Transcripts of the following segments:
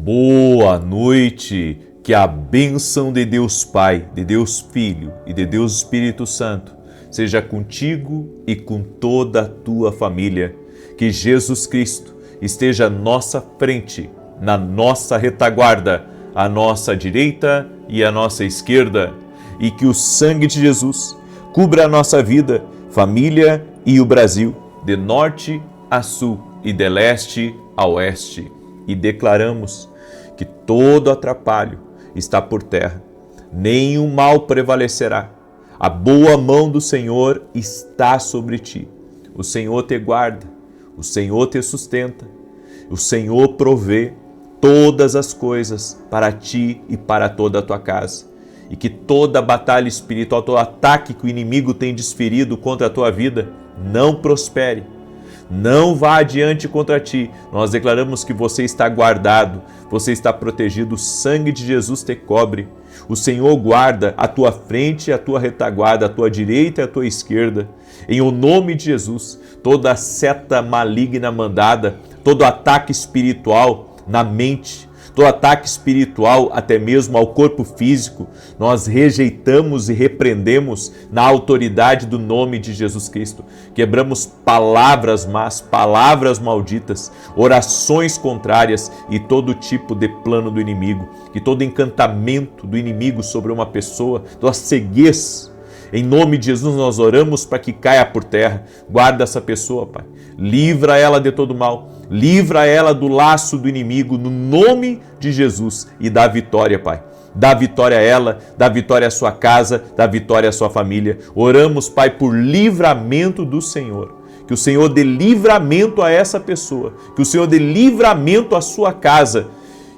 Boa noite, que a bênção de Deus Pai, de Deus Filho e de Deus Espírito Santo seja contigo e com toda a tua família. Que Jesus Cristo esteja à nossa frente, na nossa retaguarda, à nossa direita e à nossa esquerda, e que o sangue de Jesus cubra a nossa vida, família e o Brasil, de norte a sul e de leste a oeste. E declaramos que todo atrapalho está por terra, nenhum mal prevalecerá. A boa mão do Senhor está sobre ti. O Senhor te guarda, o Senhor te sustenta, o Senhor provê todas as coisas para ti e para toda a tua casa. E que toda batalha espiritual, todo ataque que o inimigo tem desferido contra a tua vida, não prospere. Não vá adiante contra ti. Nós declaramos que você está guardado, você está protegido, o sangue de Jesus te cobre. O Senhor guarda a tua frente e a tua retaguarda, a tua direita e a tua esquerda. Em o nome de Jesus, toda seta maligna mandada, todo ataque espiritual na mente, todo ataque espiritual até mesmo ao corpo físico, nós rejeitamos e repreendemos na autoridade do nome de Jesus Cristo. Quebramos palavras más, palavras malditas, orações contrárias e todo tipo de plano do inimigo, que todo encantamento do inimigo sobre uma pessoa, toda ceguez, em nome de Jesus nós oramos para que caia por terra. Guarda essa pessoa, Pai. Livra ela de todo mal. Livra ela do laço do inimigo, no nome de Jesus. E dá vitória, Pai. Dá vitória a ela, dá vitória à sua casa, dá vitória à sua família. Oramos, Pai, por livramento do Senhor. Que o Senhor dê livramento a essa pessoa. Que o Senhor dê livramento à sua casa.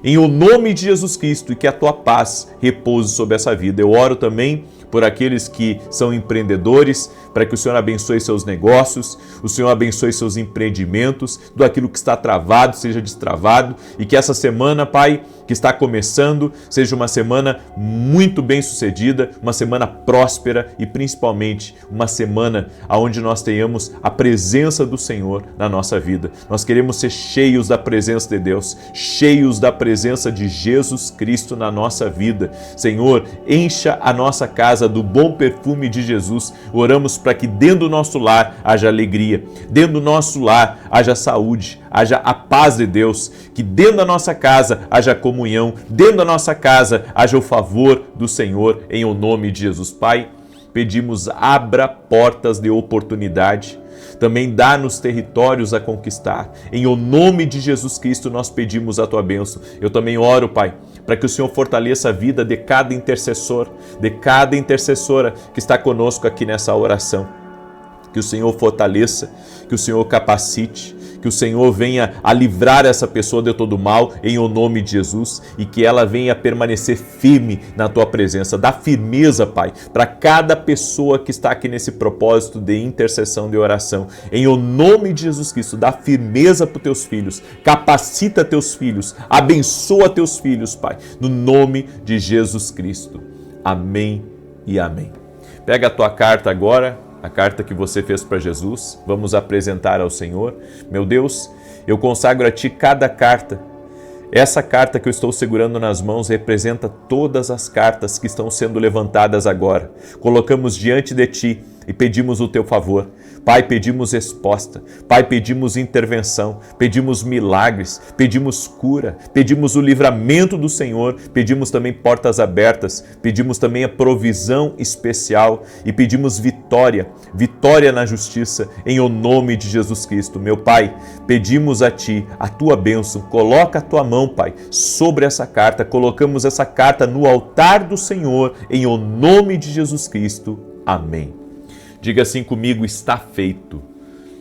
Em o nome de Jesus Cristo, e que a tua paz repouse sobre essa vida. Eu oro também por aqueles que são empreendedores, para que o Senhor abençoe seus negócios, o Senhor abençoe seus empreendimentos, tudo aquilo que está travado seja destravado, e que essa semana, Pai, que está começando, seja uma semana muito bem sucedida, uma semana próspera e principalmente uma semana onde nós tenhamos a presença do Senhor na nossa vida. Nós queremos ser cheios da presença de Deus, cheios da presença de Jesus Cristo na nossa vida. Senhor, encha a nossa casa do bom perfume de Jesus. Oramos para que dentro do nosso lar haja alegria, dentro do nosso lar haja saúde, haja a paz de Deus, que dentro da nossa casa haja comunhão, dentro da nossa casa haja o favor do Senhor, em o nome de Jesus. Pai, pedimos, abra portas de oportunidade, também dá-nos territórios a conquistar. Em o nome de Jesus Cristo nós pedimos a tua bênção. Eu também oro, Pai, para que o Senhor fortaleça a vida de cada intercessor, de cada intercessora que está conosco aqui nessa oração. Que o Senhor fortaleça, que o Senhor capacite, que o Senhor venha a livrar essa pessoa de todo mal, em o nome de Jesus, e que ela venha permanecer firme na tua presença. Dá firmeza, Pai, para cada pessoa que está aqui nesse propósito de intercessão, de oração. Em o nome de Jesus Cristo, dá firmeza para os teus filhos, capacita teus filhos, abençoa teus filhos, Pai, no nome de Jesus Cristo. Amém e amém. Pega a tua carta agora, a carta que você fez para Jesus, vamos apresentar ao Senhor. Meu Deus, eu consagro a Ti cada carta. Essa carta que eu estou segurando nas mãos representa todas as cartas que estão sendo levantadas agora. Colocamos diante de Ti e pedimos o Teu favor. Pai, pedimos resposta. Pai, pedimos intervenção. Pedimos milagres. Pedimos cura. Pedimos o livramento do Senhor. Pedimos também portas abertas. Pedimos também a provisão especial. E pedimos vitória. Vitória na justiça. Em o nome de Jesus Cristo. Meu Pai, pedimos a Ti a Tua bênção. Coloca a Tua mão, Pai, sobre essa carta. Colocamos essa carta no altar do Senhor. Em o nome de Jesus Cristo. Amém. Diga assim comigo, está feito.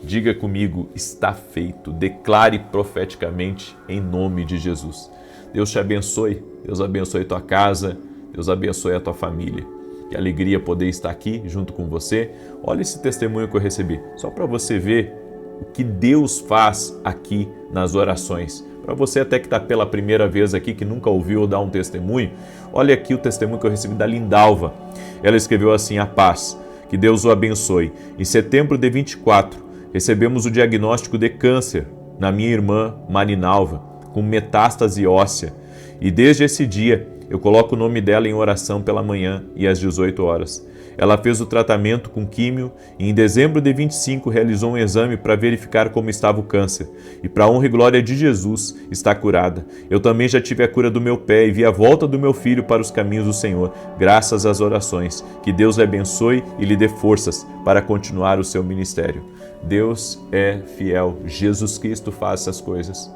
Diga comigo, está feito. Declare profeticamente em nome de Jesus. Deus te abençoe. Deus abençoe tua casa. Deus abençoe a tua família. Que alegria poder estar aqui junto com você. Olha esse testemunho que eu recebi. Só para você ver o que Deus faz aqui nas orações. Para você até que está pela primeira vez aqui, que nunca ouviu ou dá um testemunho, olha aqui o testemunho que eu recebi da Lindalva. Ela escreveu assim, a paz. Que Deus o abençoe. Em setembro de 24, recebemos o diagnóstico de câncer na minha irmã Marinalva. com metástase óssea. E desde esse dia, eu coloco o nome dela em oração pela manhã e às 18 horas. Ela fez o tratamento com químio e em dezembro de 25 realizou um exame para verificar como estava o câncer. E para a honra e glória de Jesus, está curada. Eu também já tive a cura do meu pé e vi a volta do meu filho para os caminhos do Senhor, graças às orações. Que Deus lhe abençoe e lhe dê forças para continuar o seu ministério. Deus é fiel. Jesus Cristo faz essas coisas.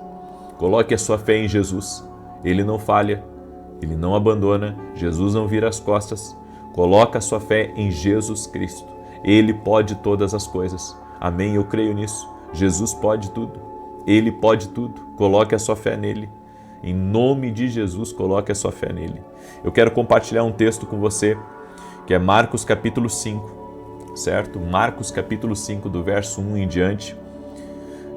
Coloque a sua fé em Jesus. Ele não falha, Ele não abandona, Jesus não vira as costas. Coloca a sua fé em Jesus Cristo. Ele pode todas as coisas. Amém? Eu creio nisso. Jesus pode tudo. Ele pode tudo. Coloque a sua fé nele. Em nome de Jesus, coloque a sua fé nele. Eu quero compartilhar um texto com você, que é Marcos capítulo 5, certo? Marcos capítulo 5, do verso 1 em diante.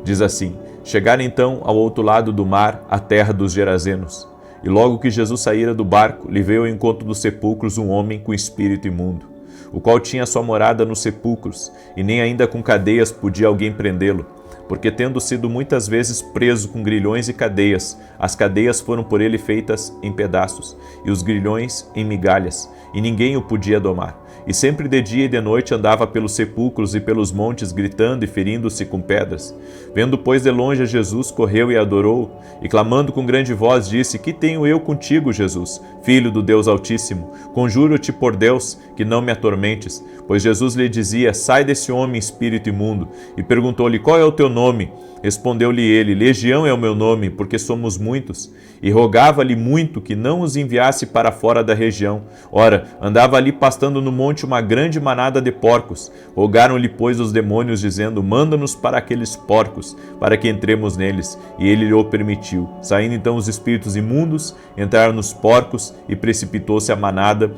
Diz assim: chegaram então ao outro lado do mar, a terra dos Gerazenos. E logo que Jesus saíra do barco, lhe veio ao encontro dos sepulcros um homem com espírito imundo, o qual tinha sua morada nos sepulcros, e nem ainda com cadeias podia alguém prendê-lo, porque tendo sido muitas vezes preso com grilhões e cadeias, as cadeias foram por ele feitas em pedaços, e os grilhões em migalhas, e ninguém o podia domar. E sempre de dia e de noite andava pelos sepulcros e pelos montes, gritando e ferindo-se com pedras. Vendo, pois, de longe a Jesus, correu e adorou, e clamando com grande voz, disse: Que tenho eu contigo, Jesus, Filho do Deus Altíssimo? Conjuro-te por Deus, que não me atormentes. Pois Jesus lhe dizia: Sai desse homem, espírito imundo. E perguntou-lhe: Qual é o teu nome? Respondeu-lhe ele: Legião é o meu nome, porque somos muitos. E rogava-lhe muito que não os enviasse para fora da região. Ora, andava ali pastando no monte uma grande manada de porcos. Rogaram-lhe, pois, os demônios, dizendo: Manda-nos para aqueles porcos, para que entremos neles. E ele lhe o permitiu. Saindo então os espíritos imundos, entraram nos porcos, e precipitou-se a manada,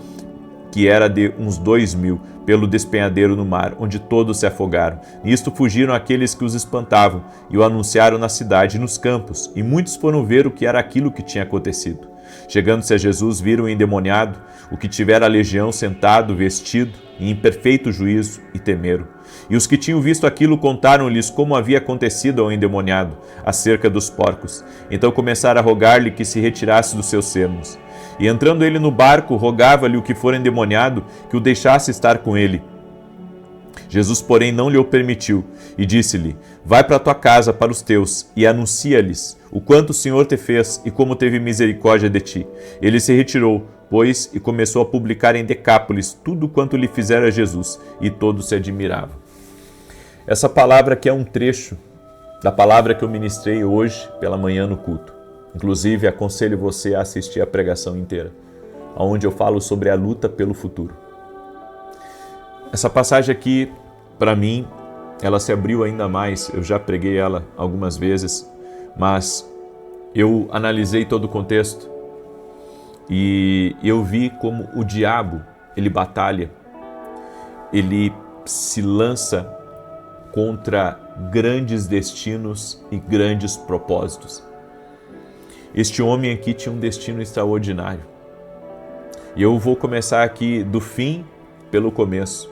que era de uns 2.000, pelo despenhadeiro no mar, onde todos se afogaram. Nisto fugiram aqueles que os espantavam, e o anunciaram na cidade e nos campos, e muitos foram ver o que era aquilo que tinha acontecido. Chegando-se a Jesus, viram o endemoniado, o que tivera a legião, sentado, vestido, e em perfeito juízo, e temeram. E os que tinham visto aquilo contaram-lhes como havia acontecido ao endemoniado, acerca dos porcos. Então começaram a rogar-lhe que se retirasse dos seus sermos. E entrando ele no barco, rogava-lhe o que for endemoniado que o deixasse estar com ele. Jesus, porém, não lhe o permitiu, e disse-lhe: Vai para a tua casa, para os teus, e anuncia-lhes o quanto o Senhor te fez e como teve misericórdia de ti. Ele se retirou, pois, e começou a publicar em Decápolis tudo quanto lhe fizera Jesus, e todos se admiravam. Essa palavra aqui é um trecho da palavra que eu ministrei hoje pela manhã no culto. Inclusive, aconselho você a assistir a pregação inteira, onde eu falo sobre a luta pelo futuro. Essa passagem aqui, para mim, ela se abriu ainda mais. Eu já preguei ela algumas vezes, mas eu analisei todo o contexto e eu vi como o diabo, ele batalha, ele se lança contra grandes destinos e grandes propósitos. Este homem aqui tinha um destino extraordinário. E eu vou começar aqui do fim pelo começo.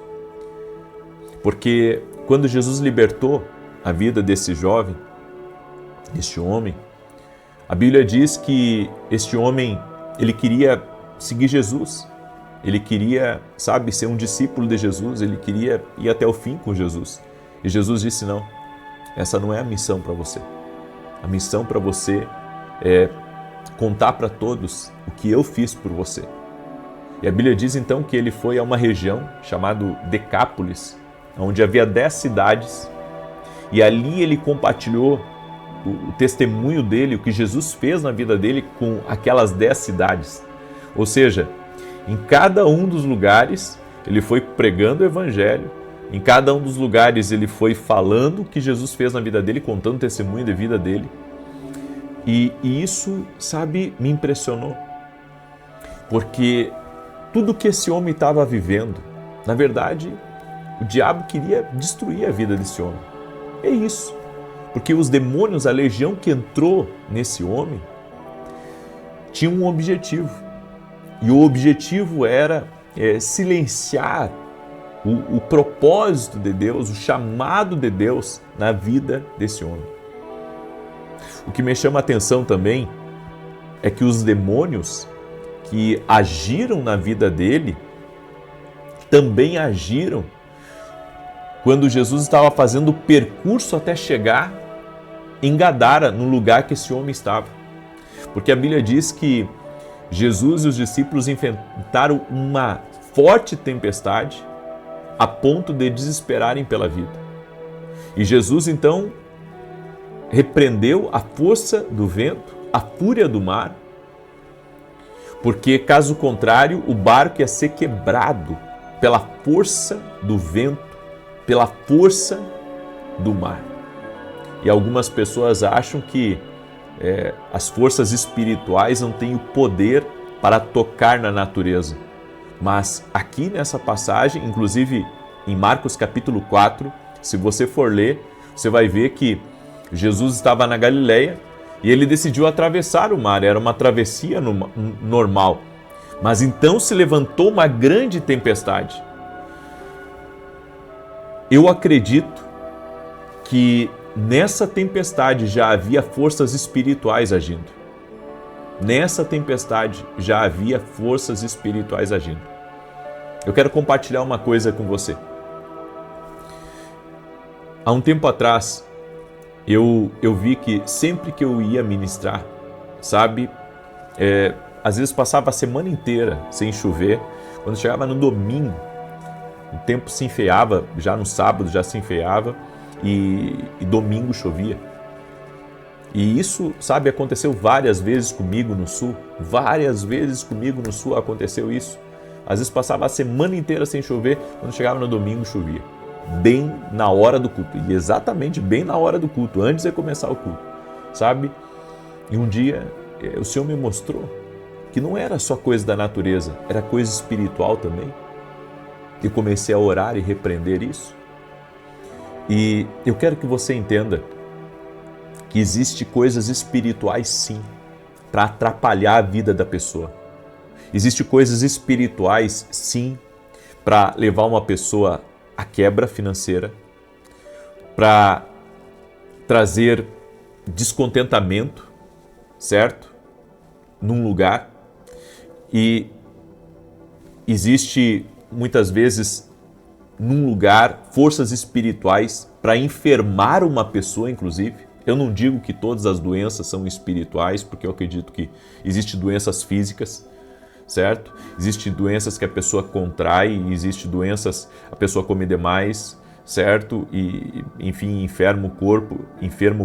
Porque quando Jesus libertou a vida desse jovem, deste homem, a Bíblia diz que este homem, ele queria seguir Jesus. Ele queria, ser um discípulo de Jesus. Ele queria ir até o fim com Jesus. E Jesus disse: não, essa não é a missão para você. A missão para você é contar para todos o que eu fiz por você. E a Bíblia diz então que ele foi a uma região chamada Decápolis, onde havia 10 cidades, e ali ele compartilhou o testemunho dele, o que Jesus fez na vida dele com aquelas 10 cidades. Ou seja, em cada um dos lugares ele foi pregando o evangelho, em cada um dos lugares ele foi falando o que Jesus fez na vida dele, contando o testemunho de vida dele. E isso, me impressionou. Porque tudo que esse homem estava vivendo, na verdade, o diabo queria destruir a vida desse homem. É isso. Porque os demônios, a legião que entrou nesse homem, tinha um objetivo. E o objetivo era silenciar o propósito de Deus, o chamado de Deus na vida desse homem. O que me chama a atenção também é que os demônios que agiram na vida dele também agiram quando Jesus estava fazendo o percurso até chegar em Gadara, no lugar que esse homem estava. Porque a Bíblia diz que Jesus e os discípulos enfrentaram uma forte tempestade a ponto de desesperarem pela vida. E Jesus então repreendeu a força do vento, a fúria do mar, porque caso contrário o barco ia ser quebrado pela força do vento, pela força do mar. E algumas pessoas acham que as forças espirituais não têm o poder para tocar na natureza. Mas aqui nessa passagem, inclusive em Marcos capítulo 4, se você for ler, você vai ver que Jesus estava na Galileia e ele decidiu atravessar o mar, era uma travessia normal. Mas então se levantou uma grande tempestade. Eu acredito que nessa tempestade já havia forças espirituais agindo. Nessa tempestade já havia forças espirituais agindo. Eu quero compartilhar uma coisa com você. Há um tempo atrás, eu vi que sempre que eu ia ministrar, sabe, às vezes passava a semana inteira sem chover, quando chegava no domingo, o tempo se enfeiava, já no sábado já se enfeiava e domingo chovia. E isso, sabe, aconteceu várias vezes comigo no Sul, várias vezes comigo no Sul aconteceu isso. Às vezes passava a semana inteira sem chover, quando chegava no domingo chovia. Bem na hora do culto, e exatamente bem na hora do culto, antes de começar o culto, sabe? E um dia o Senhor me mostrou que não era só coisa da natureza, era coisa espiritual também. E comecei a orar e repreender isso. E eu quero que você entenda que existe coisas espirituais sim, para atrapalhar a vida da pessoa. Existem coisas espirituais sim, para levar uma pessoa à quebra financeira, para trazer descontentamento, certo? Num lugar. E existe muitas vezes num lugar forças espirituais para enfermar uma pessoa, inclusive. Eu não digo que todas as doenças são espirituais, porque eu acredito que existem doenças físicas, certo? Existem doenças que a pessoa contrai, existem doenças a pessoa come demais, certo? E, enfim, enferma o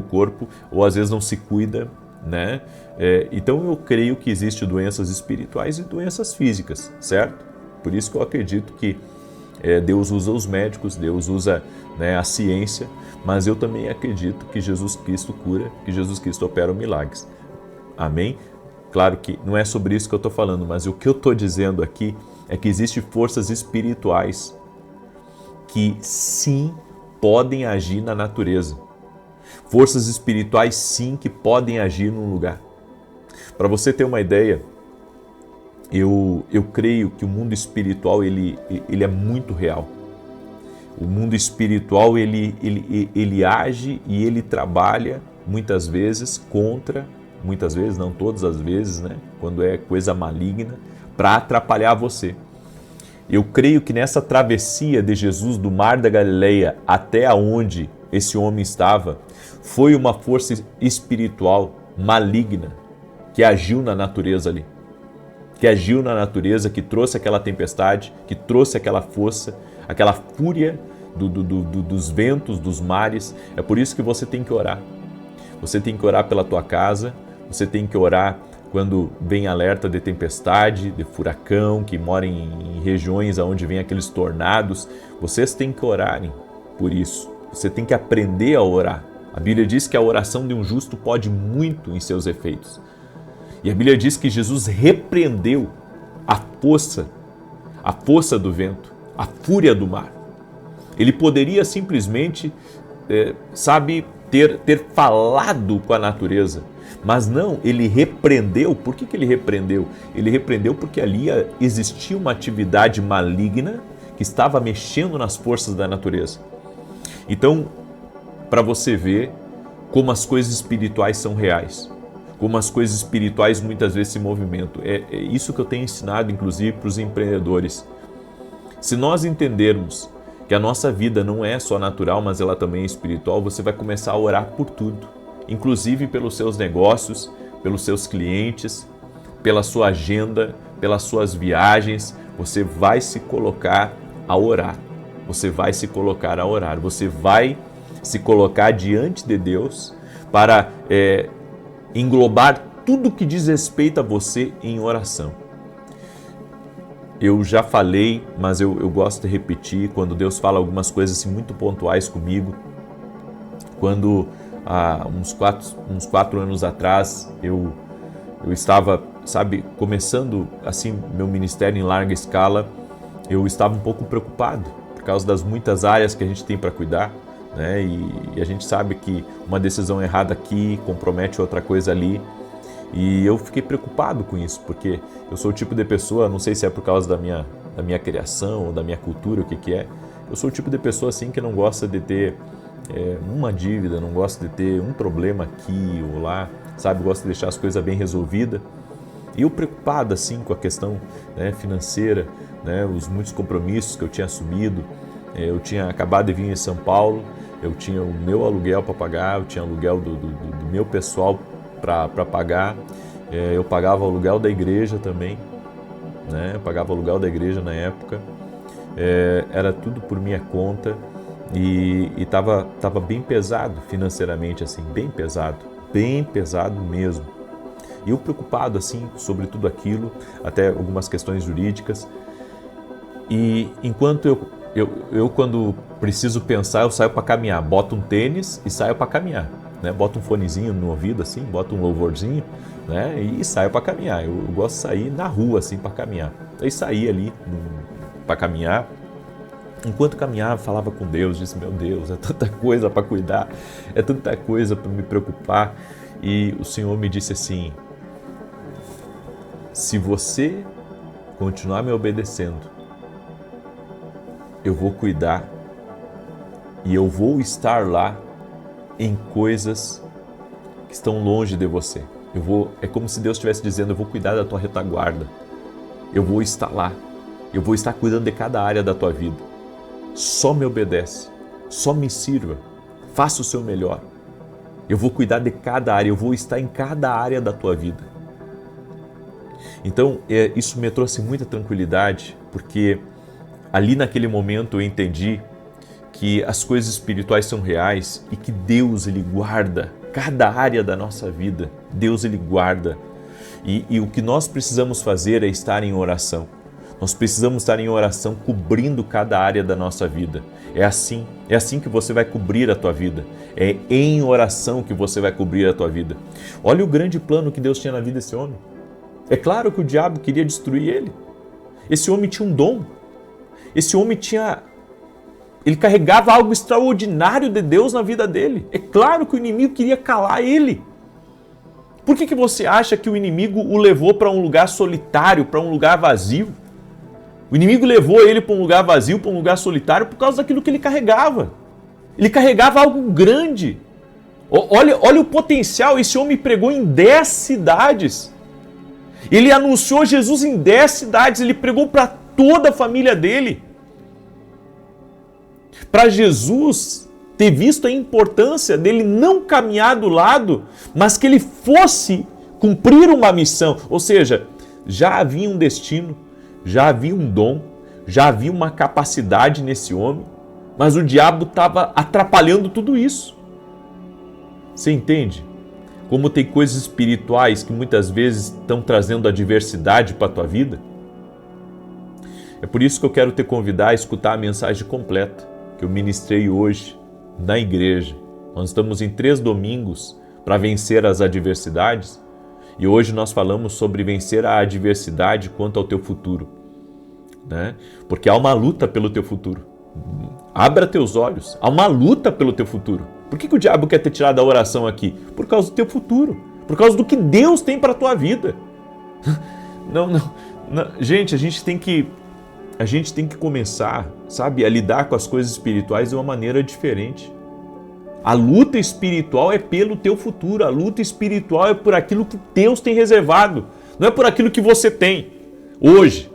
corpo, ou às vezes não se cuida, né? Então eu creio que existem doenças espirituais e doenças físicas, certo? Por isso que eu acredito que Deus usa os médicos, Deus usa, né, a ciência, mas eu também acredito que Jesus Cristo cura, que Jesus Cristo opera milagres. Amém? Claro que não é sobre isso que eu estou falando, mas o que eu estou dizendo aqui é que existem forças espirituais que sim podem agir na natureza. Forças espirituais sim que podem agir num lugar. Para você ter uma ideia, eu creio que o mundo espiritual ele é muito real. O mundo espiritual ele age e ele trabalha muitas vezes contra, muitas vezes, não todas as vezes, né? Quando é coisa maligna, para atrapalhar você. Eu creio que nessa travessia de Jesus do Mar da Galileia até onde esse homem estava, foi uma força espiritual maligna que agiu na natureza ali. Que agiu na natureza, que trouxe aquela tempestade, que trouxe aquela força, aquela fúria dos ventos, dos mares. É por isso que você tem que orar. Você tem que orar pela tua casa, você tem que orar quando vem alerta de tempestade, de furacão, que mora em regiões onde vem aqueles tornados. Vocês têm que orarem por isso. Você tem que aprender a orar. A Bíblia diz que a oração de um justo pode muito em seus efeitos. E a Bíblia diz que Jesus repreendeu a força do vento, a fúria do mar. Ele poderia simplesmente, ter falado com a natureza, mas não, ele repreendeu. Por que ele repreendeu? Ele repreendeu porque ali existia uma atividade maligna que estava mexendo nas forças da natureza. Então, para você ver como as coisas espirituais são reais, como as coisas espirituais muitas vezes se movimentam. É isso que eu tenho ensinado, inclusive, para os empreendedores. Se nós entendermos que a nossa vida não é só natural, mas ela também é espiritual, você vai começar a orar por tudo, inclusive pelos seus negócios, pelos seus clientes, pela sua agenda, pelas suas viagens. Você vai se colocar a orar. Você vai se colocar a orar. Você vai se colocar diante de Deus para englobar tudo que diz respeito a você em oração. Eu já falei, mas eu gosto de repetir, quando Deus fala algumas coisas assim, muito pontuais comigo. Quando, uns 4 anos atrás, eu estava, começando assim meu ministério em larga escala, eu estava um pouco preocupado, por causa das muitas áreas que a gente tem para cuidar, né? E a gente sabe que uma decisão errada aqui compromete outra coisa ali. E eu fiquei preocupado com isso, porque eu sou o tipo de pessoa, não sei se é por causa da minha criação ou da minha cultura, o que é, eu sou o tipo de pessoa assim que não gosta de ter uma dívida, não gosta de ter um problema aqui ou lá, gosta de deixar as coisas bem resolvidas. E eu preocupado assim com a questão, né, financeira, né, os muitos compromissos que eu tinha assumido. Eu tinha acabado de vir em São Paulo, eu tinha o meu aluguel para pagar, eu tinha aluguel do meu pessoal para pagar, eu pagava o aluguel da igreja também, né? Eu pagava o aluguel da igreja na época, era tudo por minha conta e estava bem pesado financeiramente, assim, bem pesado mesmo. E eu preocupado assim sobre tudo aquilo, até algumas questões jurídicas. E enquanto eu quando preciso pensar, eu saio para caminhar, boto um tênis e saio para caminhar. Né, boto um fonezinho no ouvido, assim, boto um louvorzinho, né, e saio para caminhar. Eu gosto de sair na rua, assim, para caminhar. Aí saí ali para caminhar. Enquanto caminhava, falava com Deus, disse: meu Deus, é tanta coisa para cuidar, é tanta coisa para me preocupar. E o Senhor me disse assim: se você continuar me obedecendo, eu vou cuidar e eu vou estar lá em coisas que estão longe de você. É como se Deus estivesse dizendo: eu vou cuidar da tua retaguarda, eu vou estar lá, eu vou estar cuidando de cada área da tua vida. Só me obedece, só me sirva, faça o seu melhor. Eu vou cuidar de cada área, eu vou estar em cada área da tua vida. Então, isso me trouxe muita tranquilidade, porque ali naquele momento eu entendi que as coisas espirituais são reais e que Deus, Ele guarda cada área da nossa vida. Deus, Ele guarda. E o que nós precisamos fazer é estar em oração. Nós precisamos estar em oração cobrindo cada área da nossa vida. É assim que você vai cobrir a tua vida. É em oração que você vai cobrir a tua vida. Olha o grande plano que Deus tinha na vida desse homem. É claro que o diabo queria destruir ele. Esse homem tinha um dom. Esse homem ele carregava algo extraordinário de Deus na vida dele. É claro que o inimigo queria calar ele. Por que você acha que o inimigo o levou para um lugar solitário, para um lugar vazio? O inimigo levou ele para um lugar vazio, para um lugar solitário, por causa daquilo que ele carregava. Ele carregava algo grande. Olha o potencial. Esse homem pregou em 10 cidades. Ele anunciou Jesus em 10 cidades. Ele pregou para toda a família dele. Para Jesus ter visto a importância dele não caminhar do lado, mas que ele fosse cumprir uma missão. Ou seja, já havia um destino, já havia um dom, já havia uma capacidade nesse homem, mas o diabo estava atrapalhando tudo isso. Você entende? Como tem coisas espirituais que muitas vezes estão trazendo adversidade para a tua vida? É por isso que eu quero te convidar a escutar a mensagem completa que eu ministrei hoje na igreja. Nós estamos em 3 domingos para vencer as adversidades e hoje nós falamos sobre vencer a adversidade quanto ao teu futuro, né? Porque há uma luta pelo teu futuro. Abra teus olhos, há uma luta pelo teu futuro. Por que o diabo quer te tirar da oração aqui? Por causa do teu futuro, por causa do que Deus tem para a tua vida. Não. Gente, a gente tem que começar, a lidar com as coisas espirituais de uma maneira diferente. A luta espiritual é pelo teu futuro, a luta espiritual é por aquilo que Deus tem reservado, não é por aquilo que você tem hoje.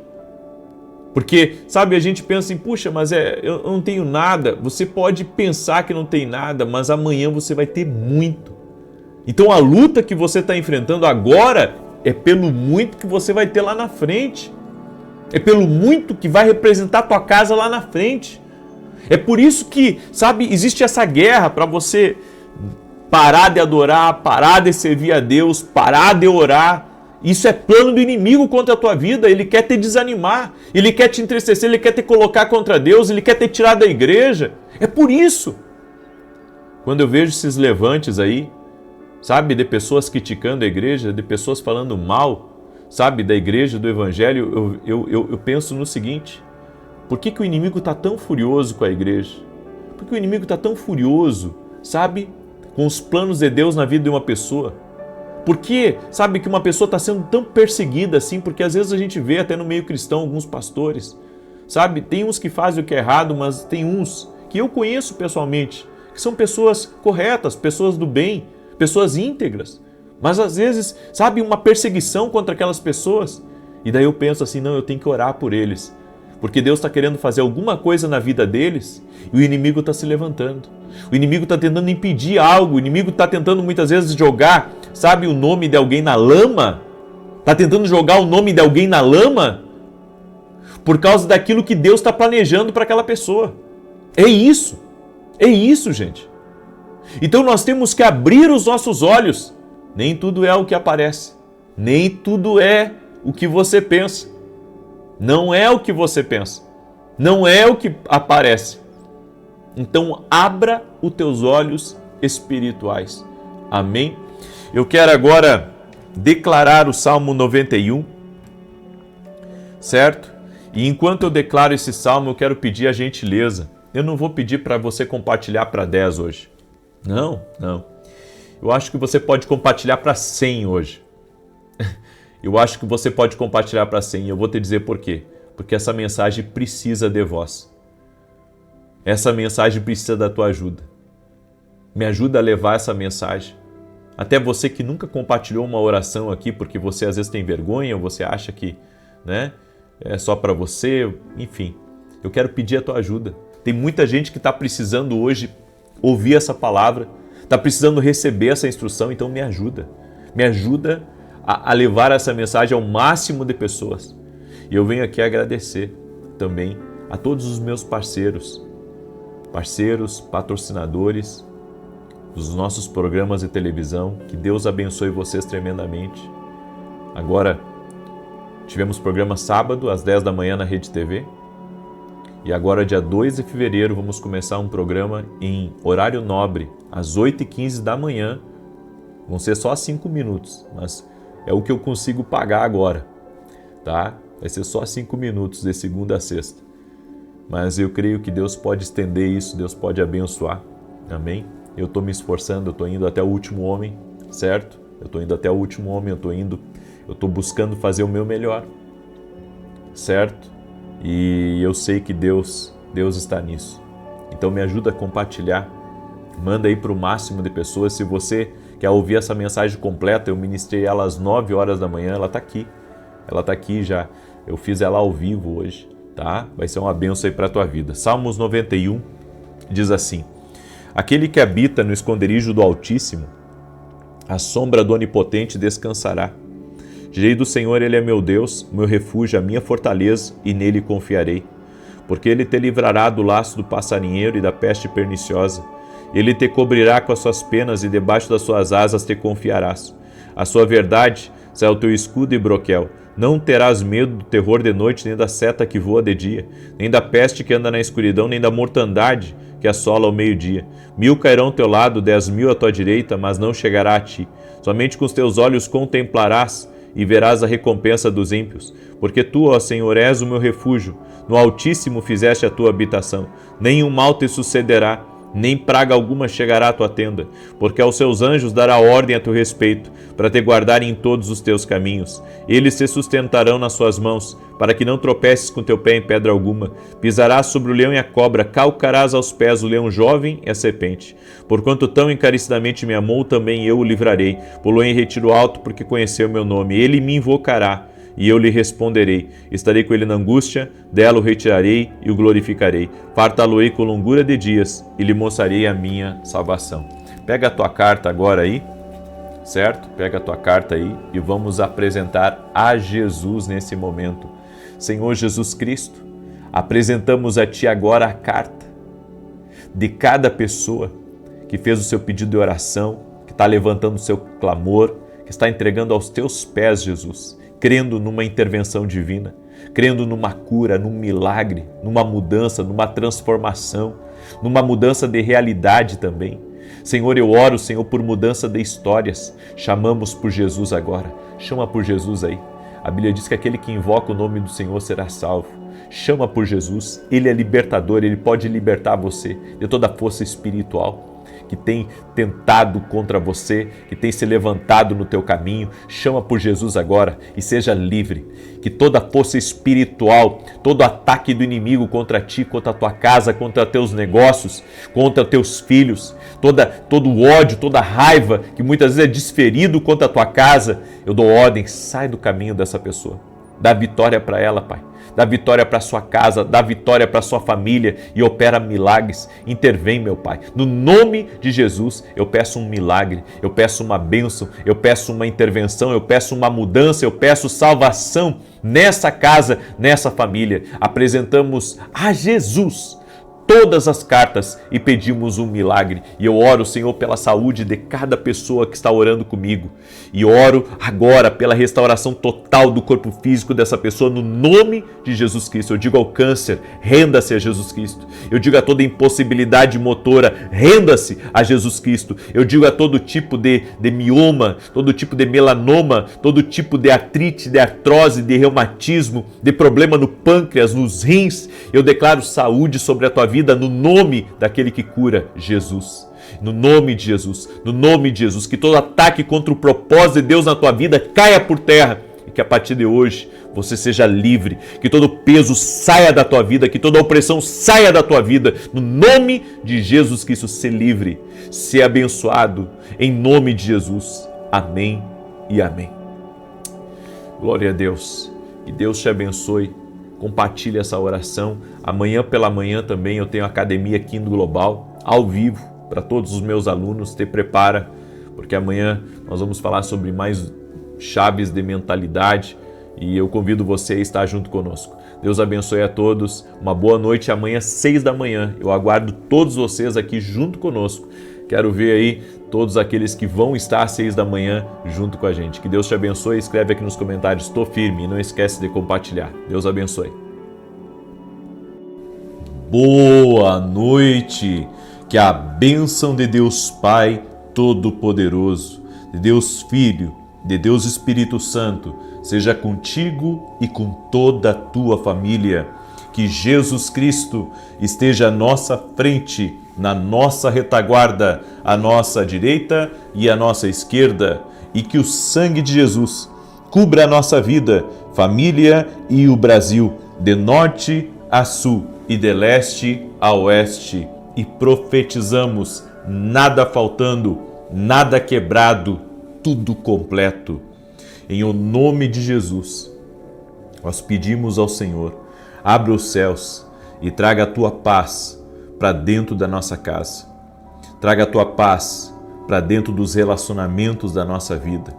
Porque, sabe, a gente pensa assim, puxa, mas eu não tenho nada. Você pode pensar que não tem nada, mas amanhã você vai ter muito. Então a luta que você está enfrentando agora é pelo muito que você vai ter lá na frente. É pelo muito que vai representar a tua casa lá na frente. É por isso que, sabe, existe essa guerra para você parar de adorar, parar de servir a Deus, parar de orar. Isso é plano do inimigo contra a tua vida. Ele quer te desanimar, ele quer te entristecer, ele quer te colocar contra Deus, ele quer te tirar da igreja. É por isso. Quando eu vejo esses levantes aí, sabe, de pessoas criticando a igreja, de pessoas falando mal, sabe, da igreja, do evangelho, eu penso no seguinte: por que o inimigo está tão furioso com a igreja? Por que o inimigo está tão furioso, sabe, com os planos de Deus na vida de uma pessoa? Por que, sabe, que uma pessoa está sendo tão perseguida assim? Porque às vezes a gente vê até no meio cristão alguns pastores, sabe, tem uns que fazem o que é errado, mas tem uns que eu conheço pessoalmente, que são pessoas corretas, pessoas do bem, pessoas íntegras, mas às vezes, sabe, uma perseguição contra aquelas pessoas. E daí eu penso assim, não, eu tenho que orar por eles, porque Deus está querendo fazer alguma coisa na vida deles e o inimigo está se levantando. O inimigo está tentando impedir algo, o inimigo está tentando muitas vezes jogar, sabe, o nome de alguém na lama. Está tentando jogar o nome de alguém na lama por causa daquilo que Deus está planejando para aquela pessoa. É isso, gente. Então nós temos que abrir os nossos olhos. Nem tudo é o que aparece, nem tudo é o que você pensa. Não é o que você pensa, não é o que aparece. Então abra os teus olhos espirituais. Amém? Eu quero agora declarar o Salmo 91, certo? E enquanto eu declaro esse salmo, eu quero pedir a gentileza. Eu não vou pedir para você compartilhar para 10 hoje. Não. Eu acho que você pode compartilhar para 100 hoje. Eu acho que você pode compartilhar para 100 e eu vou te dizer por quê. Porque essa mensagem precisa de vós. Essa mensagem precisa da tua ajuda. Me ajuda a levar essa mensagem. Até você que nunca compartilhou uma oração aqui, porque você às vezes tem vergonha, ou você acha que, né, é só para você, enfim. Eu quero pedir a tua ajuda. Tem muita gente que está precisando hoje ouvir essa palavra, está precisando receber essa instrução, então me ajuda. Me ajuda a levar essa mensagem ao máximo de pessoas. E eu venho aqui agradecer também a todos os meus parceiros, patrocinadores dos nossos programas de televisão. Que Deus abençoe vocês tremendamente. Agora, tivemos programa sábado às 10 da manhã na Rede TV. E agora, dia 2 de fevereiro, vamos começar um programa em horário nobre, às 8h15 da manhã. Vão ser só 5 minutos, mas é o que eu consigo pagar agora, tá? Vai ser só 5 minutos, de segunda a sexta. Mas eu creio que Deus pode estender isso, Deus pode abençoar, amém? Eu estou me esforçando, eu estou indo até o último homem, certo? Eu estou indo até o último homem, eu estou buscando fazer o meu melhor, certo? E eu sei que Deus está nisso. Então me ajuda a compartilhar, manda aí para o máximo de pessoas. Se você quer ouvir essa mensagem completa, eu ministrei ela às 9 horas da manhã, ela está aqui já, eu fiz ela ao vivo hoje, tá? Vai ser uma bênção aí para a tua vida. Salmos 91 diz assim: aquele que habita no esconderijo do Altíssimo, a sombra do Onipotente descansará. Direi do Senhor, Ele é meu Deus, meu refúgio, a minha fortaleza, e nele confiarei. Porque Ele te livrará do laço do passarinheiro e da peste perniciosa. Ele te cobrirá com as suas penas e debaixo das suas asas te confiarás. A sua verdade será o teu escudo e broquel. Não terás medo do terror de noite, nem da seta que voa de dia, nem da peste que anda na escuridão, nem da mortandade que assola ao meio-dia. 1000 cairão ao teu lado, 10.000 à tua direita, mas não chegará a ti. Somente com os teus olhos contemplarás e verás a recompensa dos ímpios. Porque tu, ó Senhor, és o meu refúgio, no Altíssimo fizeste a tua habitação. Nenhum mal te sucederá, nem praga alguma chegará à tua tenda, porque aos seus anjos dará ordem a teu respeito, para te guardarem em todos os teus caminhos. Eles te sustentarão nas suas mãos, para que não tropeces com teu pé em pedra alguma. Pisarás sobre o leão e a cobra, calcarás aos pés o leão jovem e a serpente. Porquanto tão encarecidamente me amou, também eu o livrarei. Pô-lo em retiro alto, porque conheceu o meu nome. Ele me invocará, e eu lhe responderei. Estarei com ele na angústia, dela o retirarei e o glorificarei. Fartá-lo-ei com longura de dias e lhe mostrarei a minha salvação. Pega a tua carta agora aí, certo? Pega a tua carta aí e vamos apresentar a Jesus nesse momento. Senhor Jesus Cristo, apresentamos a Ti agora a carta de cada pessoa que fez o seu pedido de oração, que está levantando o seu clamor, que está entregando aos Teus pés, Jesus, crendo numa intervenção divina, crendo numa cura, num milagre, numa mudança, numa transformação, numa mudança de realidade também. Senhor, eu oro, Senhor, por mudança de histórias. Chamamos por Jesus agora. Chama por Jesus aí. A Bíblia diz que aquele que invoca o nome do Senhor será salvo. Chama por Jesus. Ele é libertador, Ele pode libertar você de toda a força espiritual que tem tentado contra você, que tem se levantado no teu caminho. Chama por Jesus agora e seja livre. Que toda força espiritual, todo ataque do inimigo contra ti, contra a tua casa, contra teus negócios, contra teus filhos, todo o ódio, toda a raiva que muitas vezes é desferido contra a tua casa, eu dou ordem, sai do caminho dessa pessoa. Dá vitória para ela, Pai. Dá vitória para sua casa, dá vitória para sua família e opera milagres. Intervém, meu Pai. No nome de Jesus, eu peço um milagre, eu peço uma bênção, eu peço uma intervenção, eu peço uma mudança, eu peço salvação nessa casa, nessa família. Apresentamos a Jesus todas as cartas e pedimos um milagre. E eu oro, Senhor, pela saúde de cada pessoa que está orando comigo. E oro agora pela restauração total do corpo físico dessa pessoa no nome de Jesus Cristo. Eu digo ao câncer, renda-se a Jesus Cristo. Eu digo a toda impossibilidade motora, renda-se a Jesus Cristo. Eu digo a todo tipo de mioma, todo tipo de melanoma, todo tipo de artrite, de artrose, de reumatismo, de problema no pâncreas, nos rins. Eu declaro saúde sobre a tua vida no nome daquele que cura, Jesus. No nome de Jesus, no nome de Jesus, que todo ataque contra o propósito de Deus na tua vida caia por terra e que a partir de hoje você seja livre, que todo peso saia da tua vida, que toda opressão saia da tua vida. No nome de Jesus Cristo, ser livre, ser abençoado, em nome de Jesus. Amém e amém. Glória a Deus. Que Deus te abençoe. Compartilhe essa oração. Amanhã pela manhã também eu tenho academia aqui no Global, ao vivo, para todos os meus alunos. Te prepara, porque amanhã nós vamos falar sobre mais chaves de mentalidade e eu convido você a estar junto conosco. Deus abençoe a todos. Uma boa noite. Amanhã, 6 da manhã, eu aguardo todos vocês aqui junto conosco. Quero ver aí todos aqueles que vão estar às 6 da manhã junto com a gente. Que Deus te abençoe. Escreve aqui nos comentários, estou firme, e não esquece de compartilhar. Deus abençoe. Boa noite. Que a bênção de Deus Pai Todo-Poderoso, de Deus Filho, de Deus Espírito Santo, seja contigo e com toda a tua família. Que Jesus Cristo esteja à nossa frente, na nossa retaguarda, à nossa direita e à nossa esquerda, e que o sangue de Jesus cubra a nossa vida, família e o Brasil, de norte a sul e de leste a oeste. E profetizamos, nada faltando, nada quebrado, tudo completo. Em o nome de Jesus, nós pedimos ao Senhor, abra os céus e traga a tua paz para dentro da nossa casa. Traga a tua paz para dentro dos relacionamentos da nossa vida.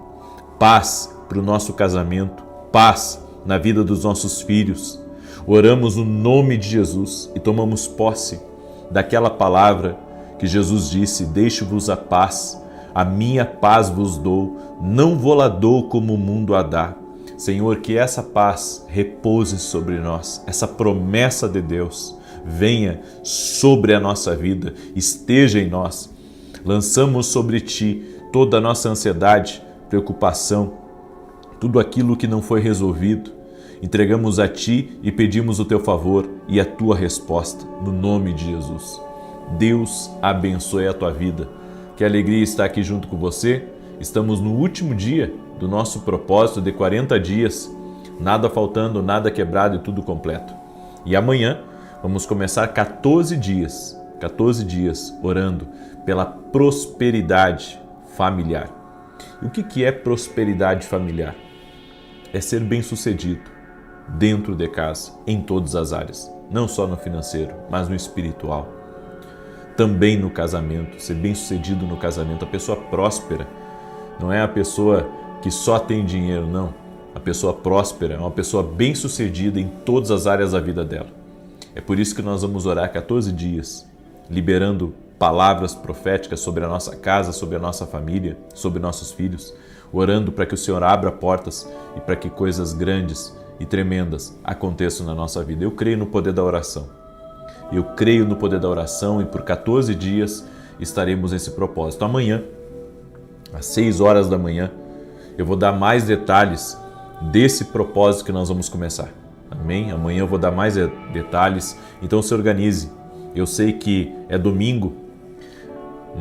Paz para o nosso casamento, paz na vida dos nossos filhos. Oramos no nome de Jesus e tomamos posse daquela palavra que Jesus disse: deixo-vos a paz, a minha paz vos dou, não vou-la dou como o mundo a dá. Senhor, que essa paz repouse sobre nós, essa promessa de Deus venha sobre a nossa vida, esteja em nós. Lançamos sobre ti toda a nossa ansiedade, preocupação, tudo aquilo que não foi resolvido. Entregamos a ti e pedimos o teu favor e a tua resposta, no nome de Jesus. Deus abençoe a tua vida. Que alegria estar aqui junto com você. Estamos no último dia do nosso propósito de 40 dias, nada faltando, nada quebrado e tudo completo. E amanhã vamos começar 14 dias orando pela prosperidade familiar. E o que é prosperidade familiar? É ser bem-sucedido dentro de casa, em todas as áreas, não só no financeiro, mas no espiritual. Também no casamento, ser bem-sucedido no casamento. A pessoa próspera não é a pessoa que só tem dinheiro, não. A pessoa próspera é uma pessoa bem-sucedida em todas as áreas da vida dela. É por isso que nós vamos orar 14 dias, liberando palavras proféticas sobre a nossa casa, sobre a nossa família, sobre nossos filhos, orando para que o Senhor abra portas e para que coisas grandes e tremendas aconteçam na nossa vida. Eu creio no poder da oração. Eu creio no poder da oração e por 14 dias estaremos nesse propósito. Amanhã, às 6 horas da manhã, eu vou dar mais detalhes desse propósito que nós vamos começar. Amém? Amanhã eu vou dar mais detalhes, então se organize. Eu sei que é domingo,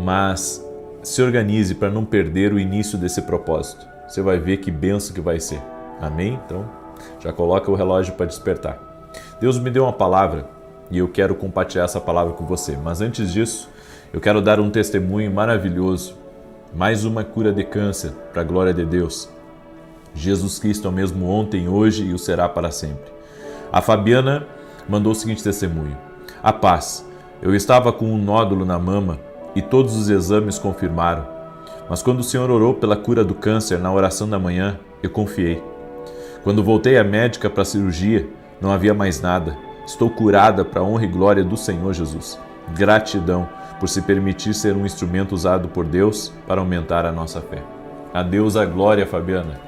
mas se organize para não perder o início desse propósito. Você vai ver que bênção que vai ser. Amém? Então, já coloca o relógio para despertar. Deus me deu uma palavra e eu quero compartilhar essa palavra com você. Mas antes disso, eu quero dar um testemunho maravilhoso. Mais uma cura de câncer, para a glória de Deus. Jesus Cristo é o mesmo ontem, hoje e o será para sempre. A Fabiana mandou o seguinte testemunho. A paz, eu estava com um nódulo na mama e todos os exames confirmaram. Mas quando o Senhor orou pela cura do câncer na oração da manhã, eu confiei. Quando voltei à médica para a cirurgia, não havia mais nada. Estou curada para a honra e glória do Senhor Jesus. Gratidão por se permitir ser um instrumento usado por Deus para aumentar a nossa fé. A Deus a glória, Fabiana.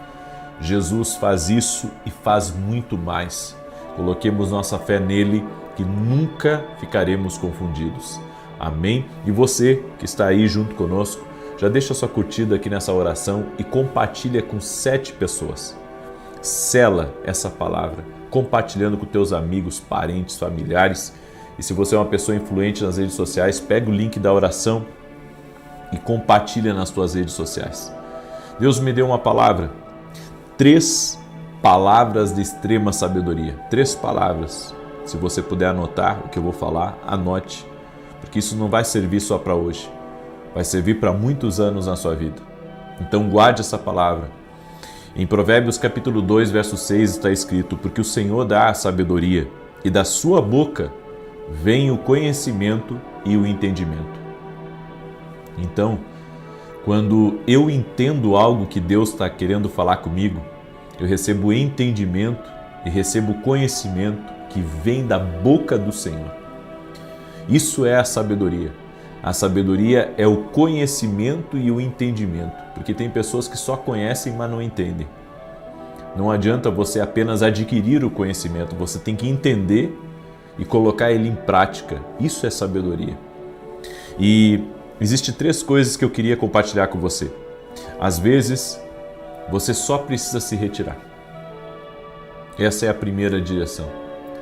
Jesus faz isso e faz muito mais. Coloquemos nossa fé nele, que nunca ficaremos confundidos. Amém? E você que está aí junto conosco, já deixa sua curtida aqui nessa oração e compartilha com 7 pessoas. Sela essa palavra, compartilhando com teus amigos, parentes, familiares. E se você é uma pessoa influente nas redes sociais, pega o link da oração e compartilha nas tuas redes sociais. Deus me deu uma palavra, 3 palavras de extrema sabedoria, 3 palavras. Se você puder anotar o que eu vou falar, anote, porque isso não vai servir só para hoje, vai servir para muitos anos na sua vida. Então guarde essa palavra. Em Provérbios capítulo 2, verso 6 está escrito: porque o Senhor dá a sabedoria e da sua boca vem o conhecimento e o entendimento. Então, quando eu entendo algo que Deus está querendo falar comigo, eu recebo entendimento e recebo conhecimento que vem da boca do Senhor. Isso é a sabedoria. A sabedoria é o conhecimento e o entendimento, porque tem pessoas que só conhecem, mas não entendem. Não adianta você apenas adquirir o conhecimento, você tem que entender e colocar ele em prática. Isso é sabedoria. E existem 3 coisas que eu queria compartilhar com você. Às vezes, você só precisa se retirar. Essa é a primeira direção.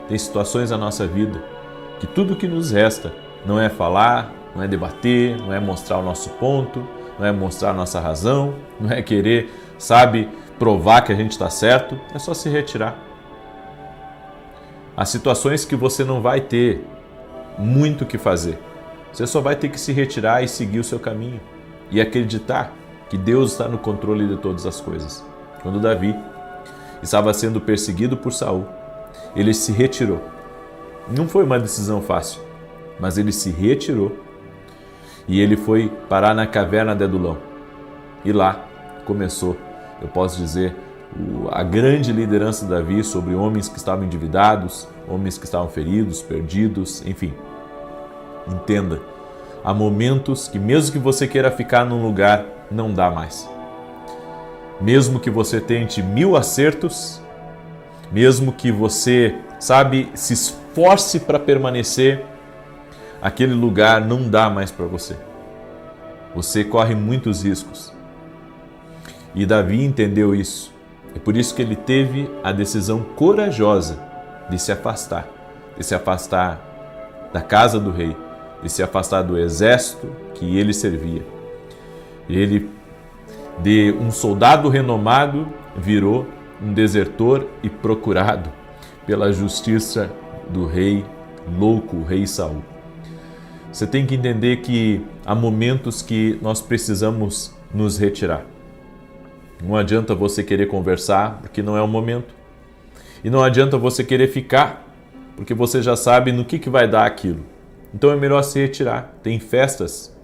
Tem situações na nossa vida que tudo que nos resta não é falar, não é debater, não é mostrar o nosso ponto, não é mostrar a nossa razão, não é querer, provar que a gente está certo, é só se retirar. Há situações que você não vai ter muito o que fazer. Você só vai ter que se retirar e seguir o seu caminho e acreditar que Deus está no controle de todas as coisas. Quando Davi estava sendo perseguido por Saul, ele se retirou. Não foi uma decisão fácil, mas ele se retirou e ele foi parar na caverna de Adulão. E lá começou, eu posso dizer, a grande liderança de Davi sobre homens que estavam endividados, homens que estavam feridos, perdidos, enfim. Entenda, há momentos que mesmo que você queira ficar num lugar, não dá mais. Mesmo que você tente 1000 acertos, mesmo que você, se esforce para permanecer, aquele lugar não dá mais para você. Você corre muitos riscos. E Davi entendeu isso. É por isso que ele teve a decisão corajosa de se afastar da casa do rei, de se afastar do exército que ele servia. Ele, de um soldado renomado, virou um desertor e procurado pela justiça do rei louco, o rei Saul. Você tem que entender que há momentos que nós precisamos nos retirar. Não adianta você querer conversar, porque não é o momento. E não adianta você querer ficar, porque você já sabe no que vai dar aquilo. Então é melhor se retirar. Tem festas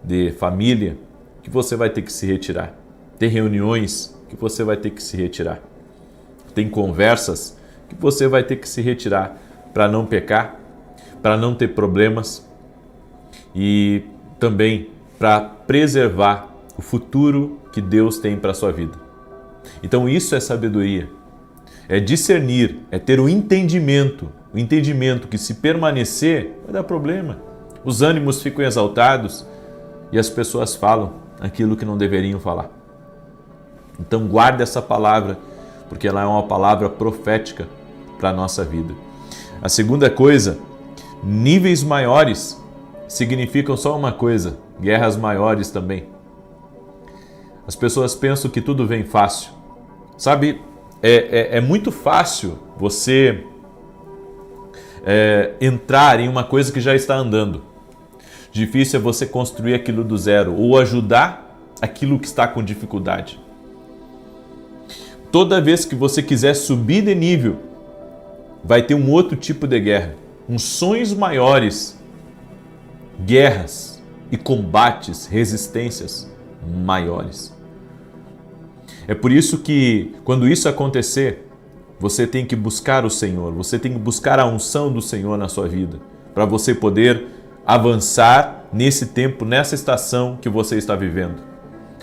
de família que você vai ter que se retirar. Tem reuniões que você vai ter que se retirar. Tem conversas que você vai ter que se retirar para não pecar, para não ter problemas e também para preservar o futuro que Deus tem para a sua vida. Então isso é sabedoria, é discernir, é ter o entendimento que se permanecer vai dar problema. Os ânimos ficam exaltados e as pessoas falam aquilo que não deveriam falar. Então guarde essa palavra, porque ela é uma palavra profética para a nossa vida. A segunda coisa, níveis maiores significam só uma coisa, guerras maiores também. As pessoas pensam que tudo vem fácil. Sabe, é muito fácil você entrar em uma coisa que já está andando. Difícil é você construir aquilo do zero ou ajudar aquilo que está com dificuldade. Toda vez que você quiser subir de nível, vai ter um outro tipo de guerra. Uns sonhos maiores, guerras e combates, resistências maiores. É por isso que, quando isso acontecer, você tem que buscar o Senhor, você tem que buscar a unção do Senhor na sua vida, para você poder avançar nesse tempo, nessa estação que você está vivendo.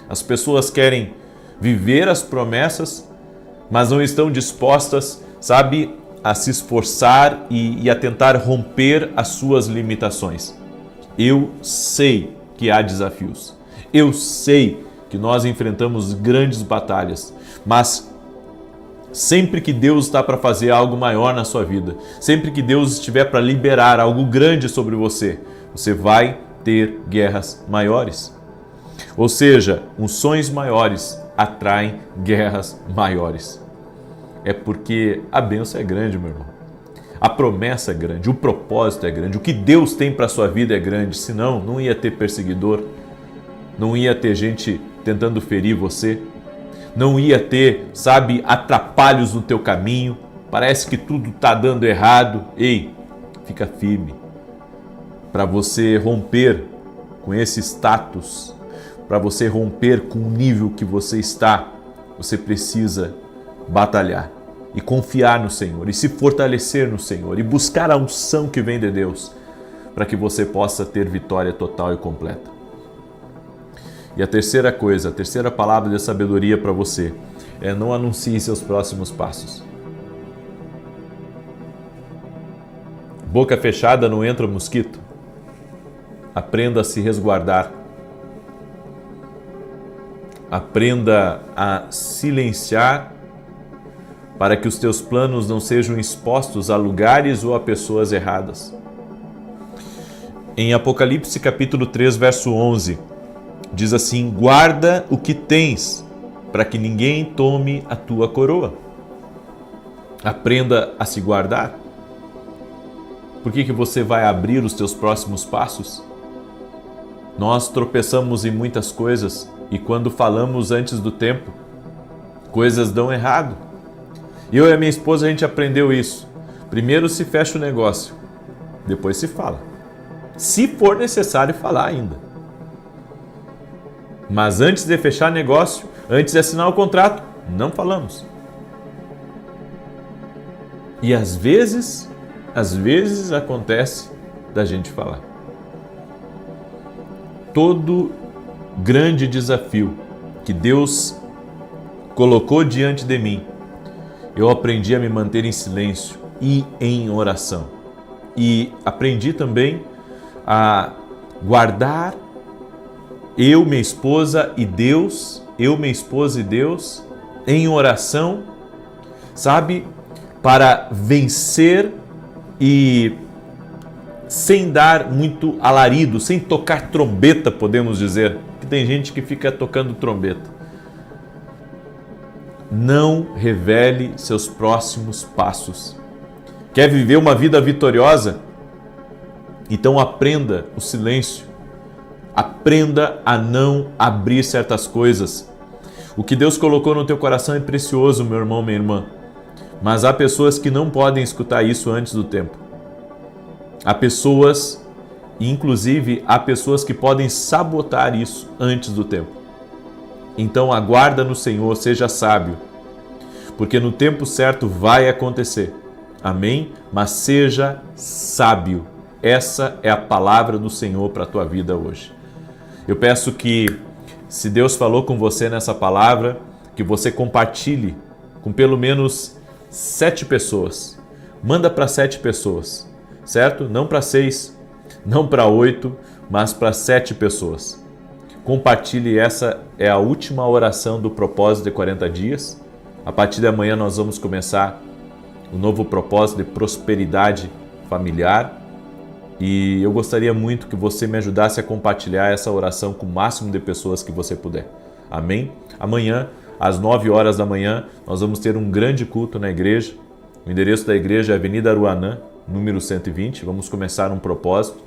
As pessoas querem viver as promessas, mas não estão dispostas, sabe, a se esforçar e a tentar romper as suas limitações. Eu sei que há desafios. Eu sei que nós enfrentamos grandes batalhas, mas sempre que Deus está para fazer algo maior na sua vida, sempre que Deus estiver para liberar algo grande sobre você, você vai ter guerras maiores. Ou seja, uns sonhos maiores atraem guerras maiores. É porque a bênção é grande, meu irmão. A promessa é grande, o propósito é grande, o que Deus tem para a sua vida é grande, senão não ia ter perseguidor, não ia ter gente tentando ferir você, não ia ter, sabe, atrapalhos no teu caminho, parece que tudo está dando errado. Ei, fica firme. Para você romper com esse status, para você romper com o nível que você está, você precisa batalhar e confiar no Senhor e se fortalecer no Senhor e buscar a unção que vem de Deus para que você possa ter vitória total e completa. E a terceira coisa, a terceira palavra de sabedoria para você é: não anuncie seus próximos passos. Boca fechada não entra mosquito. Aprenda a se resguardar. Aprenda a silenciar para que os teus planos não sejam expostos a lugares ou a pessoas erradas. Em Apocalipse capítulo 3, verso 11, diz assim: guarda o que tens, para que ninguém tome a tua coroa. Aprenda a se guardar. Por que você vai abrir os teus próximos passos? Nós tropeçamos em muitas coisas e quando falamos antes do tempo, coisas dão errado. Eu e a minha esposa, a gente aprendeu isso. Primeiro se fecha o negócio, depois se fala. Se for necessário falar ainda. Mas antes de fechar negócio, antes de assinar o contrato, não falamos. E às vezes acontece da gente falar. Todo grande desafio que Deus colocou diante de mim, eu aprendi a me manter em silêncio e em oração. E aprendi também a guardar eu, minha esposa e Deus, em oração, sabe, para vencer e sem dar muito alarido, sem tocar trombeta, podemos dizer, que tem gente que fica tocando trombeta. Não revele seus próximos passos. Quer viver uma vida vitoriosa? Então aprenda o silêncio. Aprenda a não abrir certas coisas. O que Deus colocou no teu coração é precioso, meu irmão, minha irmã. Mas há pessoas que não podem escutar isso antes do tempo. Há pessoas, inclusive há pessoas que podem sabotar isso antes do tempo. Então aguarda no Senhor, seja sábio, porque no tempo certo vai acontecer. Amém? Mas seja sábio. Essa é a palavra do Senhor para a tua vida hoje. Eu peço que, se Deus falou com você nessa palavra, que você compartilhe com pelo menos 7 pessoas. Manda para 7 pessoas, certo? Não para 6, não para 8, mas para 7 pessoas. Compartilhe, essa é a última oração do propósito de 40 dias. A partir de amanhã nós vamos começar o novo propósito de prosperidade familiar. E eu gostaria muito que você me ajudasse a compartilhar essa oração com o máximo de pessoas que você puder. Amém? Amanhã, às 9 horas da manhã, nós vamos ter um grande culto na igreja. O endereço da igreja é Avenida Aruanã, número 120. Vamos começar um propósito.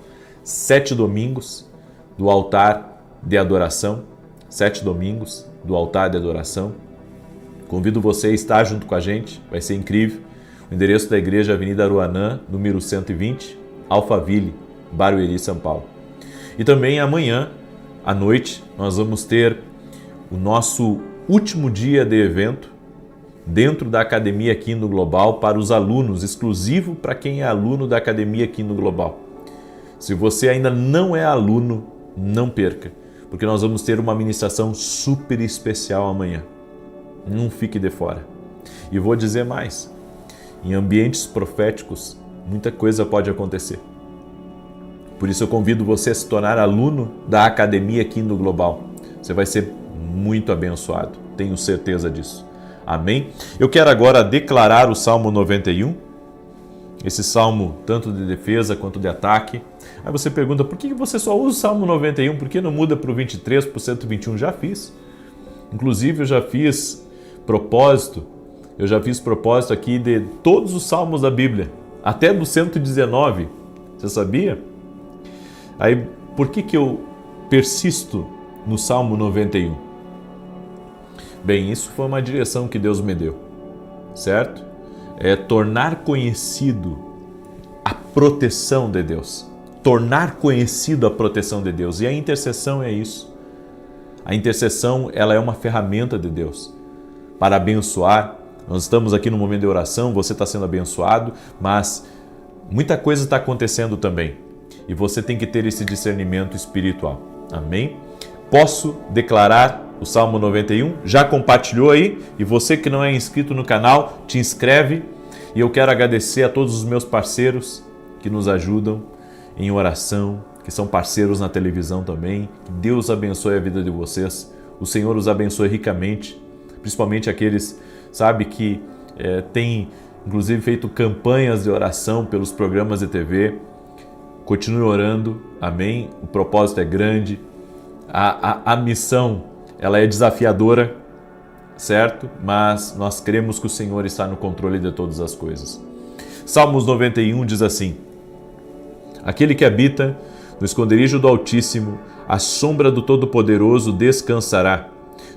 7 domingos do altar de adoração. 7 domingos do altar de adoração. Convido você a estar junto com a gente, vai ser incrível. O endereço da igreja é Avenida Aruanã, número 120. Alphaville, Barueri, São Paulo. E também amanhã, à noite, nós vamos ter o nosso último dia de evento dentro da Academia Quino Global para os alunos, exclusivo para quem é aluno da Academia Quino Global. Se você ainda não é aluno, não perca, porque nós vamos ter uma ministração super especial amanhã. Não fique de fora. E vou dizer mais, em ambientes proféticos, muita coisa pode acontecer. Por isso eu convido você a se tornar aluno da Academia Quino Global. Você vai ser muito abençoado, tenho certeza disso. Amém? Eu quero agora declarar o Salmo 91, esse salmo tanto de defesa quanto de ataque. Aí você pergunta, por que você só usa o Salmo 91? Por que não muda para o 23, para o 121? Já fiz. Inclusive eu já fiz propósito aqui de todos os salmos da Bíblia. Até do 119, você sabia? Aí, por que eu persisto no Salmo 91? Bem, isso foi uma direção que Deus me deu, certo? É tornar conhecido a proteção de Deus. Tornar conhecido a proteção de Deus. E a intercessão é isso. A intercessão, ela é uma ferramenta de Deus para abençoar. Nós estamos aqui no momento de oração, você está sendo abençoado, mas muita coisa está acontecendo também. E você tem que ter esse discernimento espiritual. Amém? Posso declarar o Salmo 91? Já compartilhou aí? E você que não é inscrito no canal, te inscreve. E eu quero agradecer a todos os meus parceiros que nos ajudam em oração, que são parceiros na televisão também. Que Deus abençoe a vida de vocês. O Senhor os abençoe ricamente, principalmente aqueles que tem inclusive feito campanhas de oração pelos programas de TV. Continue orando, amém? O propósito é grande, a missão ela é desafiadora, certo? Mas nós cremos que o Senhor está no controle de todas as coisas. Salmos 91 diz assim: aquele que habita no esconderijo do Altíssimo, à sombra do Todo-Poderoso descansará.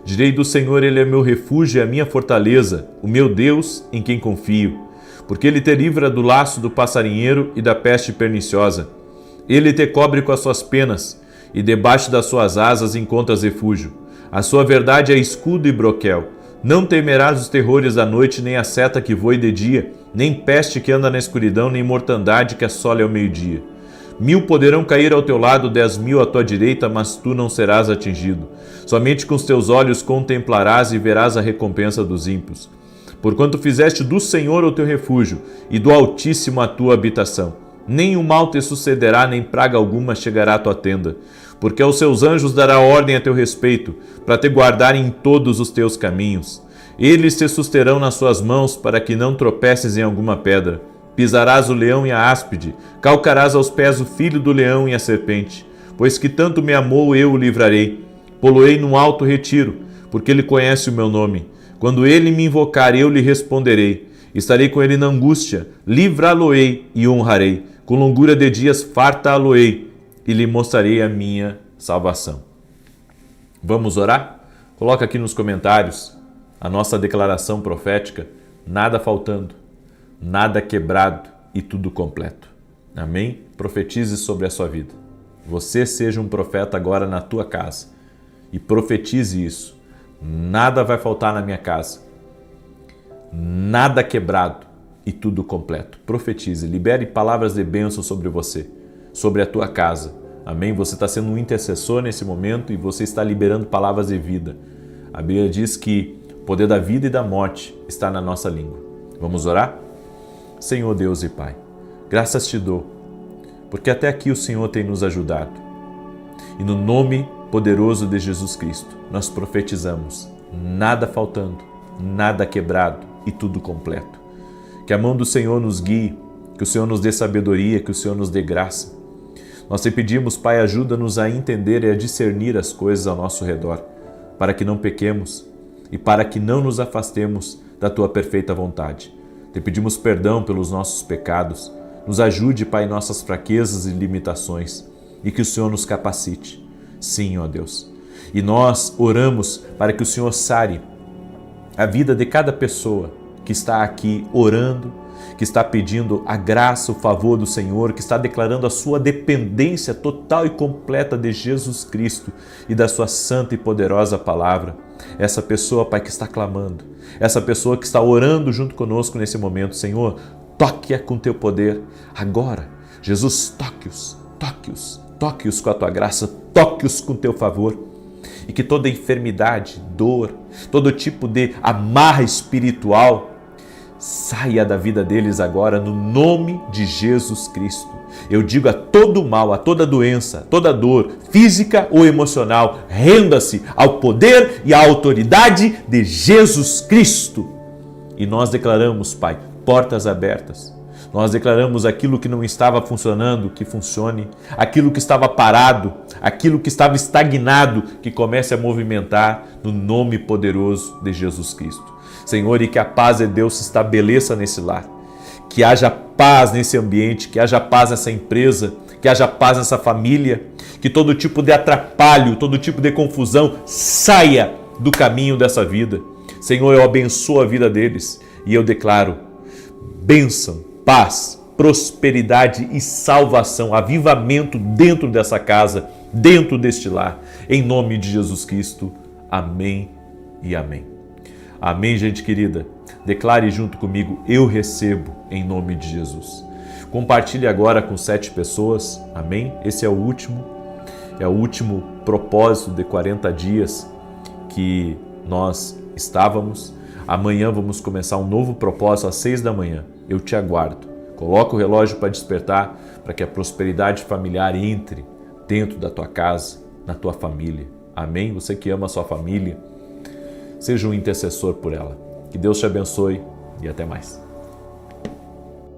Direi do Senhor, Ele é meu refúgio e a minha fortaleza, o meu Deus em quem confio. Porque Ele te livra do laço do passarinheiro e da peste perniciosa. Ele te cobre com as suas penas, e debaixo das suas asas encontras refúgio. A sua verdade é escudo e broquel. Não temerás os terrores da noite, nem a seta que voe de dia, nem peste que anda na escuridão, nem mortandade que assole ao meio-dia. 1000 poderão cair ao teu lado, 10.000 à tua direita, mas tu não serás atingido. Somente com os teus olhos contemplarás e verás a recompensa dos ímpios. Porquanto fizeste do Senhor o teu refúgio, e do Altíssimo a tua habitação. Nem o mal te sucederá, nem praga alguma chegará à tua tenda. Porque aos seus anjos dará ordem a teu respeito, para te guardar em todos os teus caminhos. Eles te susterão nas suas mãos, para que não tropeces em alguma pedra. Pisarás o leão e a áspide, calcarás aos pés o filho do leão e a serpente. Pois que tanto me amou, eu o livrarei. Poloei num alto retiro, porque ele conhece o meu nome. Quando ele me invocar, eu lhe responderei. Estarei com ele na angústia, livrá-lo-ei e honrarei. Com longura de dias fartá-lo-ei e lhe mostrarei a minha salvação. Vamos orar? Coloca aqui nos comentários a nossa declaração profética, nada faltando, nada quebrado e tudo completo. Amém? Profetize sobre a sua vida. Você seja um profeta agora na tua casa e profetize isso. Nada vai faltar na minha casa, nada quebrado e tudo completo. Profetize, libere palavras de bênção sobre você, sobre a tua casa. Amém? Você está sendo um intercessor nesse momento e você está liberando palavras de vida. A Bíblia diz que o poder da vida e da morte está na nossa língua. Vamos orar? Senhor Deus e Pai, graças te dou, porque até aqui o Senhor tem nos ajudado. E no nome poderoso de Jesus Cristo, nós profetizamos, nada faltando, nada quebrado e tudo completo. Que a mão do Senhor nos guie, que o Senhor nos dê sabedoria, que o Senhor nos dê graça. Nós te pedimos, Pai, ajuda-nos a entender e a discernir as coisas ao nosso redor, para que não pequemos e para que não nos afastemos da Tua perfeita vontade. Te pedimos perdão pelos nossos pecados. Nos ajude, Pai, em nossas fraquezas e limitações e que o Senhor nos capacite. Sim, ó Deus. E nós oramos para que o Senhor sare a vida de cada pessoa que está aqui orando, que está pedindo a graça, o favor do Senhor, que está declarando a sua dependência total e completa de Jesus Cristo e da sua santa e poderosa palavra. Essa pessoa, Pai, que está clamando, essa pessoa que está orando junto conosco nesse momento, Senhor, toque-a com teu poder agora. Jesus, toque-os, toque-os, toque-os com a tua graça, toque-os com teu favor. E que toda enfermidade, dor, todo tipo de amarra espiritual saia da vida deles agora no nome de Jesus Cristo. Eu digo a todo mal, a toda doença, toda dor, física ou emocional, renda-se ao poder e à autoridade de Jesus Cristo. E nós declaramos, Pai, portas abertas. Nós declaramos aquilo que não estava funcionando, que funcione. Aquilo que estava parado, aquilo que estava estagnado, que comece a movimentar no nome poderoso de Jesus Cristo. Senhor, e que a paz de Deus se estabeleça nesse lar. Que haja paz nesse ambiente, que haja paz nessa empresa, que haja paz nessa família. Que todo tipo de atrapalho, todo tipo de confusão saia do caminho dessa vida. Senhor, eu abençoo a vida deles e eu declaro bênção, paz, prosperidade e salvação, avivamento dentro dessa casa, dentro deste lar. Em nome de Jesus Cristo. Amém e amém. Amém, gente querida? Declare junto comigo, eu recebo em nome de Jesus. Compartilhe agora com 7 pessoas, amém? Esse é o último propósito de 40 dias que nós estávamos. Amanhã vamos começar um novo propósito às 6 da manhã. Eu te aguardo. Coloca o relógio para despertar, para que a prosperidade familiar entre dentro da tua casa, na tua família. Amém? Você que ama a sua família, seja um intercessor por ela. Que Deus te abençoe e até mais.